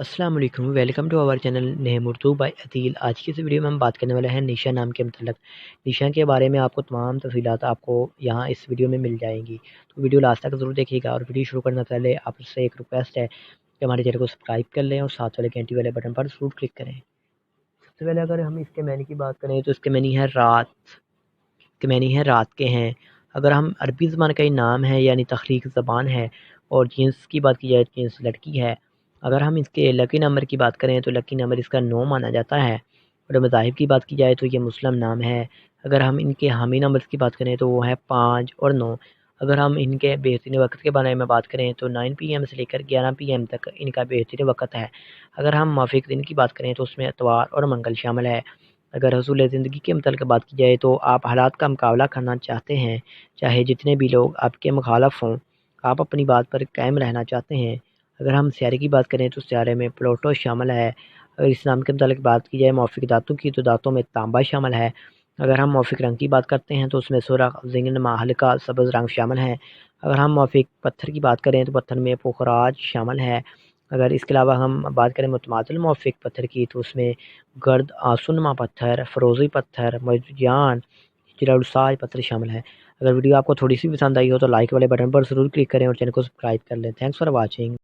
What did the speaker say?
अस्सलाम वालेकुम, welcome to our channel name Urdu by Adeel. आज की इस वीडियो में हम बात करने वाले हैं निशा नाम के मतलब। निशा के बारे में आपको तमाम तफसीलात आपको यहाँ इस वीडियो में मिल जाएंगी, तो वीडियो लास्ट तक ज़रूर देखिएगा। और वीडियो शुरू करने से पहले आपसे एक रिक्वेस्ट है कि हमारे चैनल को सब्सक्राइब कर लें और साथ वाले घंटी वाले बटन पर ज़रूर क्लिक करें। सबसे पहले अगर हम इसके मैनी की बात करें तो इसके मैनी है रात के, मैनी है रात के हैं। अगर हम अरबी ज़बान का ही नाम है यानी तख्लीक ज़बान है। और जीन्स की बात की जाए तो जीन्स लड़की है। अगर हम इसके लकी नंबर की बात करें तो लकी नंबर इसका 9 माना जाता है। और मज़ाहिब की बात की जाए तो ये मुस्लिम नाम है। अगर हम इनके हामी नंबर्स की बात करें तो वो है 5 और 9। अगर हम इनके बेहतरीन वक्त के बारे में बात करें तो 9 PM से लेकर 11 PM तक इनका बेहतरीन वक्त है। अगर हम माफिक दिन की बात करें तो उसमें इतवार और मंगल शामिल है। अगर हसूल ज़िंदगी के मतलब बात की जाए तो आप हालात का मुकाबला करना चाहते हैं, चाहे जितने भी लोग आपके मुखालफ हों, आप अपनी बात पर कायम रहना चाहते हैं। अगर हम सियारे की बात करें तो सियारे में प्लूटो शामिल है। अगर इस नाम के मतलब बात की जाए मौफिक दांतों की तो दांतों में तांबा शामिल है। अगर हम मौफिक रंग की बात करते हैं तो उसमें सुरख, ज़िंगनमा, हल्का सब्ज़ रंग शामिल है। अगर हम मौफिक पत्थर की बात करें तो पत्थर में पुखराज शामिल है। अगर इसके अलावा हम बात करें मुतमादिल मौफिक पत्थर की तो उसमें गर्द आंसुनमा पत्थर, फ़रोज़ी पत्थर, मरजान, जलालुस्साज पत्थर शामिल है। अगर वीडियो आपको थोड़ी सी पसंद आई हो तो लाइक वाले बटन पर ज़रूर क्लिक करें और चैनल को सब्सक्राइब कर लें। Thanks for watching.